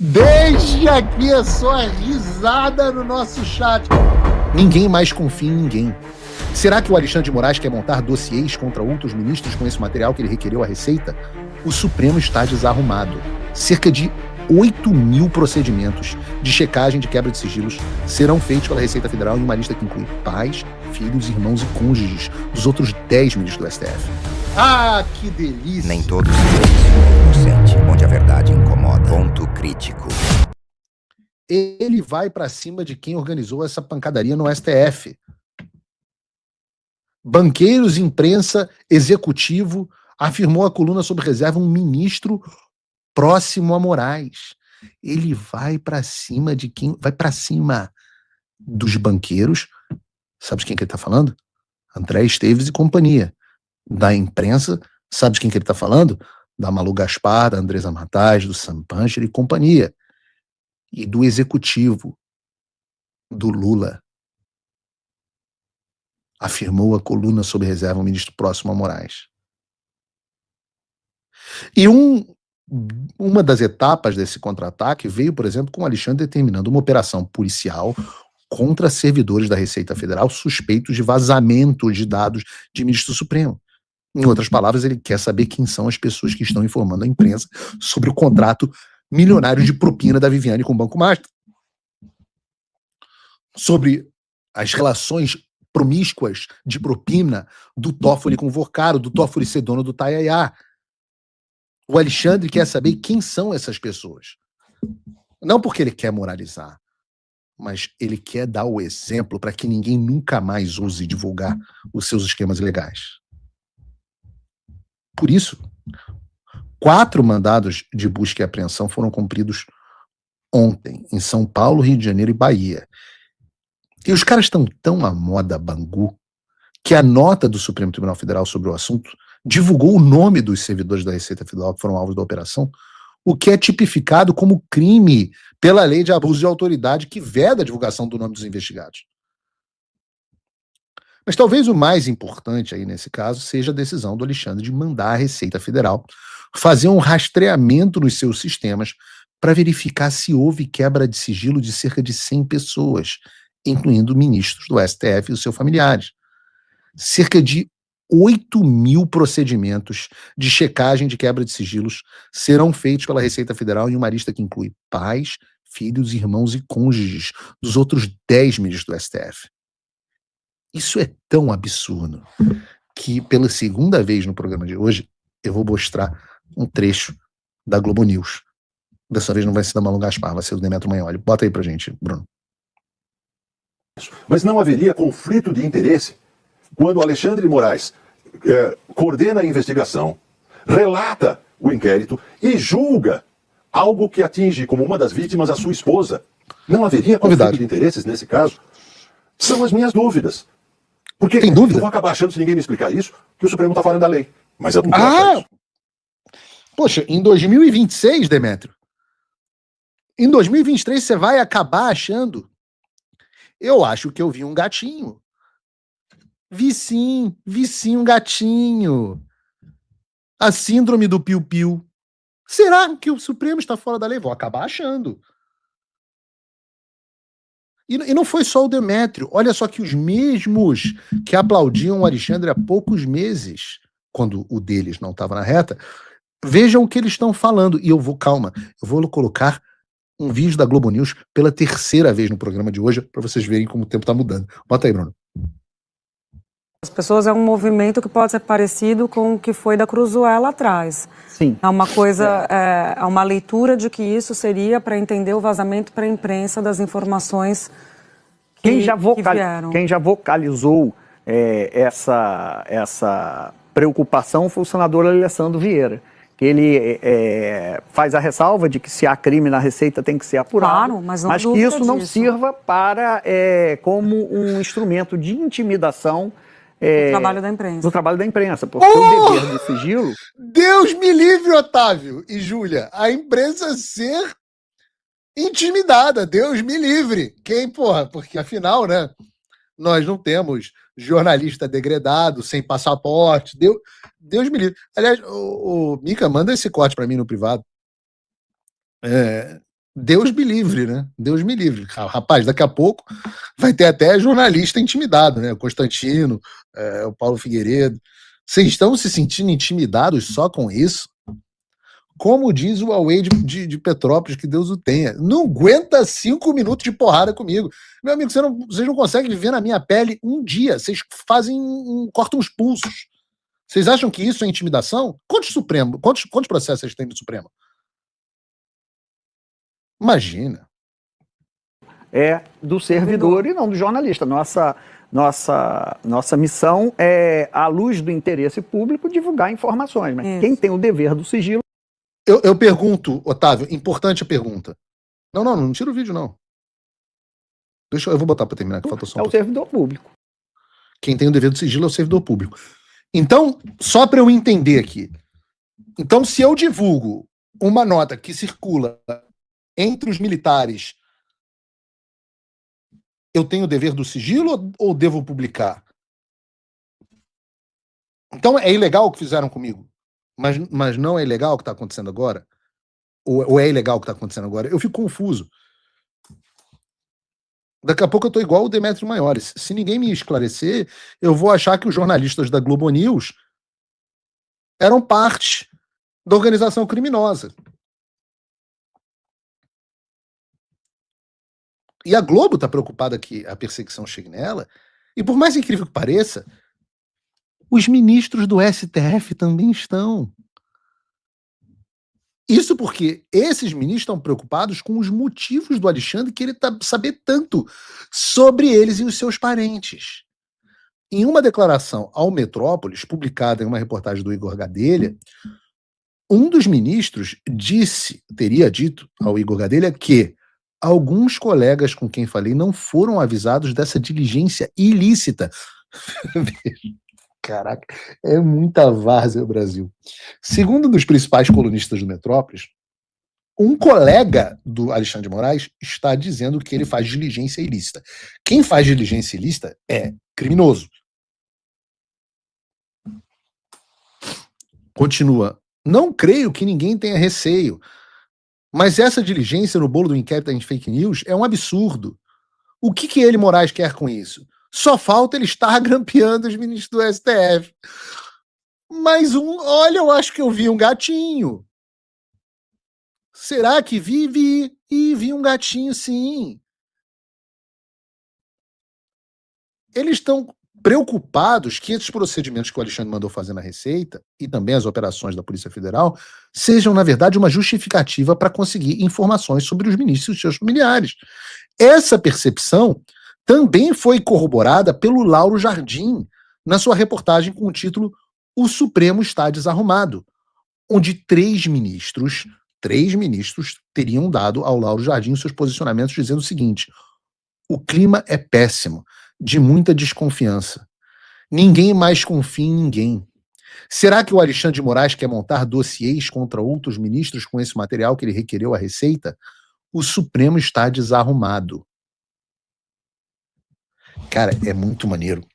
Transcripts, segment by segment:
Deixe aqui a sua risada no nosso chat. Ninguém mais confia em ninguém. Será que o Alexandre de Moraes quer montar dossiês contra outros ministros com esse material que ele requereu à Receita? O Supremo está desarrumado. Cerca de 8.000 procedimentos de checagem de quebra de sigilos serão feitos pela Receita Federal em uma lista que inclui pais, filhos, irmãos e cônjuges dos outros 10 ministros do STF. Ah, que delícia! Nem todos inocente, onde a verdade incomoda. Ponto crítico. Ele vai pra cima de quem organizou essa pancadaria no STF. Banqueiros, imprensa, executivo, afirmou a coluna sob reserva um ministro próximo a Moraes. Ele vai pra cima de quem? Vai pra cima dos banqueiros. Sabe de quem que ele tá falando? André Esteves e companhia. Da imprensa, sabe de quem que ele tá falando? Da Malu Gaspar, da Andresa Matais, do Sam Pancher e companhia. E do executivo, do Lula. Afirmou a coluna sob reserva um ministro próximo a Moraes. E uma das etapas desse contra-ataque veio, por exemplo, com o Alexandre determinando uma operação policial contra servidores da Receita Federal suspeitos de vazamento de dados de ministro do Supremo. Em outras palavras, ele quer saber quem são as pessoas que estão informando a imprensa sobre o contrato milionário de propina da Viviane com o Banco Master, sobre as relações promíscuas de propina do Toffoli com o Vorcaro, do Toffoli ser dono do Taiaiá. O Alexandre quer saber quem são essas pessoas. Não porque ele quer moralizar, mas ele quer dar o exemplo para que ninguém nunca mais ouse divulgar os seus esquemas ilegais. Por isso, 4 mandados de busca e apreensão foram cumpridos ontem, em São Paulo, Rio de Janeiro e Bahia. E os caras estão tão à moda Bangu que a nota do Supremo Tribunal Federal sobre o assunto divulgou o nome dos servidores da Receita Federal que foram alvos da operação, o que é tipificado como crime pela lei de abuso de autoridade que veda a divulgação do nome dos investigados. Mas talvez o mais importante aí nesse caso seja a decisão do Alexandre de mandar a Receita Federal fazer um rastreamento nos seus sistemas para verificar se houve quebra de sigilo de cerca de 100 pessoas, incluindo ministros do STF e os seus familiares. Cerca de 8.000 procedimentos de checagem de quebra de sigilos serão feitos pela Receita Federal em uma lista que inclui pais, filhos, irmãos e cônjuges dos outros 10 ministros do STF. Isso é tão absurdo que, pela segunda vez no programa de hoje, eu vou mostrar um trecho da Globo News. Dessa vez não vai ser da Malu Gaspar, vai ser do Demetrio Magnoli. Bota aí pra gente, Bruno. Mas não haveria conflito de interesse quando o Alexandre de Moraes coordena a investigação, relata o inquérito e julga algo que atinge como uma das vítimas a sua esposa. Não haveria conflito de interesses nesse caso? São as minhas dúvidas. Porque tem dúvida? Eu vou acabar achando, se ninguém me explicar isso, que o Supremo está fora da lei. Mas eu não posso achar isso. Poxa, em 2026, Demetrio, em 2023 você vai acabar achando. Eu acho que eu vi um gatinho. Vi sim um gatinho. A síndrome do piu-piu. Será que o Supremo está fora da lei? Vou acabar achando. E não foi só o Demetrio. Olha só que os mesmos que aplaudiam o Alexandre há poucos meses, quando o deles não estava na reta, vejam o que eles estão falando. E eu vou colocar um vídeo da Globo News pela terceira vez no programa de hoje, para vocês verem como o tempo está mudando. Bota aí, Bruno. As pessoas é um movimento que pode ser parecido com o que foi da Cruzoé lá atrás. Sim. É uma coisa, é uma leitura de que isso seria para entender o vazamento para a imprensa das informações que vieram. Quem já vocalizou essa preocupação foi o senador Alessandro Vieira. Que ele faz a ressalva de que se há crime na Receita tem que ser apurado, claro, mas que isso não sirva para como um instrumento de intimidação do trabalho da imprensa. Do trabalho da imprensa, porque o dever de sigilo... Deus me livre, Otávio e Júlia, a imprensa ser intimidada, Deus me livre. Quem, porra? Porque afinal, né, nós não temos jornalista degradado, sem passaporte, Deus me livre. Aliás, o Mica, manda esse corte pra mim no privado. Deus me livre, né? Deus me livre. Rapaz, daqui a pouco vai ter até jornalista intimidado, né? O Constantino, o Paulo Figueiredo. Vocês estão se sentindo intimidados só com isso? Como diz o Huawei de Petrópolis, que Deus o tenha. Não aguenta 5 minutos de porrada comigo. Meu amigo, vocês não conseguem viver na minha pele um dia. Vocês cortam os pulsos. Vocês acham que isso é intimidação? Quantos processos vocês têm no Supremo? Imagina. É do servidor e não do jornalista. Nossa missão é, à luz do interesse público, divulgar informações. Mas quem tem o dever do sigilo... Eu pergunto, Otávio, importante a pergunta. Não tira o vídeo, não. Eu vou botar para terminar, que falta só um pouco. É o servidor público. Quem tem o dever do sigilo é o servidor público. Então, só para eu entender aqui. Então, se eu divulgo uma nota que circula entre os militares, eu tenho o dever do sigilo ou devo publicar? Então, é ilegal o que fizeram comigo? Mas não é ilegal o que está acontecendo agora? Ou é ilegal o que está acontecendo agora? Eu fico confuso. Daqui a pouco eu estou igual o Demétrio Maiores. Se ninguém me esclarecer, eu vou achar que os jornalistas da Globo News eram parte da organização criminosa. E a Globo está preocupada que a perseguição chegue nela. E por mais incrível que pareça, os ministros do STF também estão. Isso porque esses ministros estão preocupados com os motivos do Alexandre querer saber tanto sobre eles e os seus parentes. Em uma declaração ao Metrópolis, publicada em uma reportagem do Igor Gadelha, um dos ministros teria dito ao Igor Gadelha que alguns colegas com quem falei não foram avisados dessa diligência ilícita. Caraca, é muita várzea o Brasil. Segundo um dos principais colunistas do Metrópolis, um colega do Alexandre de Moraes está dizendo que ele faz diligência ilícita. Quem faz diligência ilícita é criminoso. Continua. Não creio que ninguém tenha receio, mas essa diligência no bolo do inquérito em fake news é um absurdo. O que ele, Moraes, quer com isso? Só falta ele estar grampeando os ministros do STF. Mais olha, eu acho que eu vi um gatinho. Será que vi? E vi um gatinho, sim. Eles estão preocupados que esses procedimentos que o Alexandre mandou fazer na Receita, e também as operações da Polícia Federal, sejam, na verdade, uma justificativa para conseguir informações sobre os ministros e seus familiares. Essa percepção também foi corroborada pelo Lauro Jardim, na sua reportagem com o título O Supremo Está Desarrumado, onde três ministros teriam dado ao Lauro Jardim seus posicionamentos dizendo o seguinte: o clima é péssimo, de muita desconfiança. Ninguém mais confia em ninguém. Será que o Alexandre de Moraes quer montar dossiês contra outros ministros com esse material que ele requereu à Receita? O Supremo está desarrumado. Cara, é muito maneiro.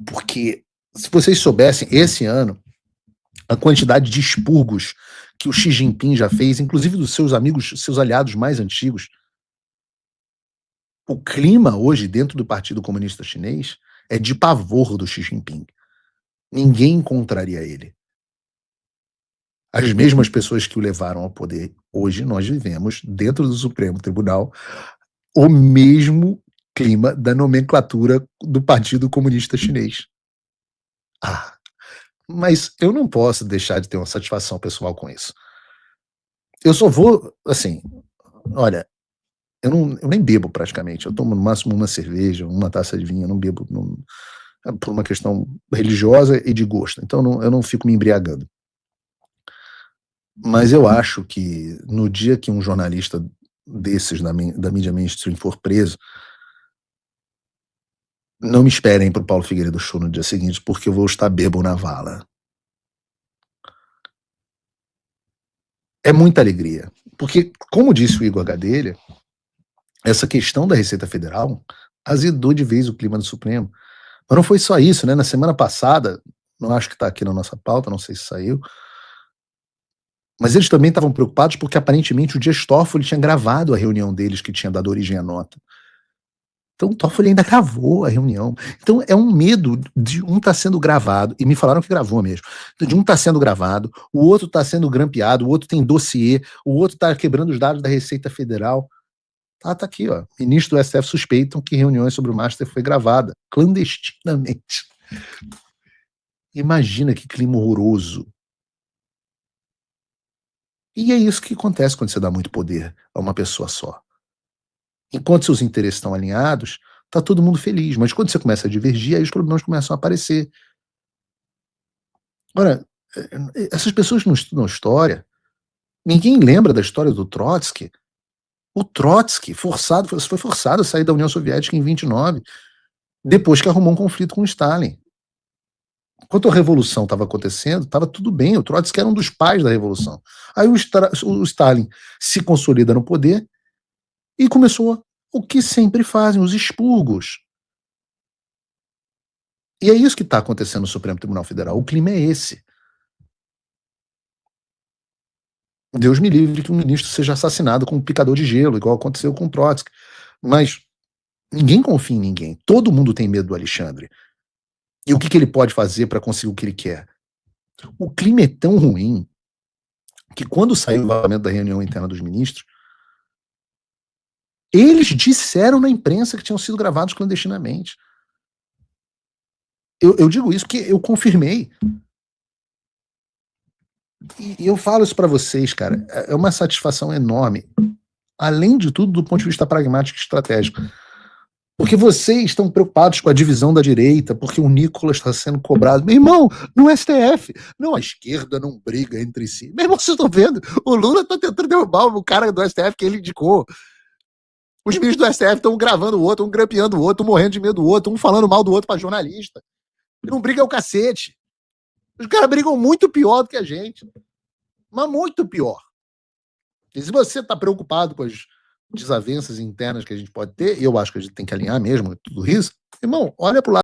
Porque, se vocês soubessem, esse ano, a quantidade de expurgos que o Xi Jinping já fez, inclusive dos seus amigos, seus aliados mais antigos, o clima hoje dentro do Partido Comunista Chinês é de pavor do Xi Jinping. Ninguém encontraria ele. As mesmas pessoas que o levaram ao poder, hoje nós vivemos dentro do Supremo Tribunal o mesmo clima da nomenclatura do Partido Comunista Chinês. Mas eu não posso deixar de ter uma satisfação pessoal com isso. Eu só vou, assim, olha, eu nem bebo praticamente, eu tomo no máximo uma cerveja, uma taça de vinho, eu não bebo por uma questão religiosa e de gosto, então eu não fico me embriagando. Mas eu acho que no dia que um jornalista desses da mídia mainstream for preso, não me esperem pro Paulo Figueiredo Show no dia seguinte, porque eu vou estar bêbado na vala. É muita alegria, porque, como disse o Igor Gadelha, essa questão da Receita Federal azedou de vez o clima do Supremo. Mas não foi só isso, né? Na semana passada, não acho que está aqui na nossa pauta, não sei se saiu, Mas eles também estavam preocupados porque aparentemente o Dias Toffoli tinha gravado a reunião deles que tinha dado origem à nota. Então o Toffoli ainda gravou a reunião. Então é um medo de um estar sendo gravado, e me falaram que gravou mesmo, de um estar sendo gravado, o outro está sendo grampeado, o outro tem dossiê, o outro está quebrando os dados da Receita Federal. Tá aqui, ó. Ministro do STF suspeitam que reuniões sobre o Master foi gravada clandestinamente. Imagina que clima horroroso. E é isso que acontece quando você dá muito poder a uma pessoa só. Enquanto seus interesses estão alinhados, tá todo mundo feliz. Mas quando você começa a divergir, aí os problemas começam a aparecer. Ora, essas pessoas não estudam história. Ninguém lembra da história do Trotsky. O Trotsky foi forçado a sair da União Soviética em 29, depois que arrumou um conflito com o Stalin. Enquanto a Revolução estava acontecendo, estava tudo bem. O Trotsky era um dos pais da Revolução. Aí o Stalin se consolida no poder e começou o que sempre fazem, os expurgos. E é isso que está acontecendo no Supremo Tribunal Federal. O clima é esse. Deus me livre que um ministro seja assassinado com um picador de gelo, igual aconteceu com o Trotsky. Mas ninguém confia em ninguém. Todo mundo tem medo do Alexandre. E o que ele pode fazer para conseguir o que ele quer? O clima é tão ruim que quando saiu o vazamento da reunião interna dos ministros, eles disseram na imprensa que tinham sido gravados clandestinamente. Eu digo isso porque eu confirmei. E eu falo isso para vocês, cara, é uma satisfação enorme, além de tudo do ponto de vista pragmático e estratégico. Porque vocês estão preocupados com a divisão da direita, porque o Nicolas está sendo cobrado. Meu irmão, no STF, não, a esquerda não briga entre si. Meu irmão, vocês estão vendo? O Lula está tentando derrubar o cara do STF que ele indicou. Os ministros do STF estão gravando o outro, um grampeando o outro, um morrendo de medo do outro, um falando mal do outro para jornalista. E não briga é o cacete. Os caras brigam muito pior do que a gente. Mas muito pior. E se você está preocupado com as desavenças internas que a gente pode ter, e eu acho que a gente tem que alinhar mesmo tudo isso, irmão, olha para o lado.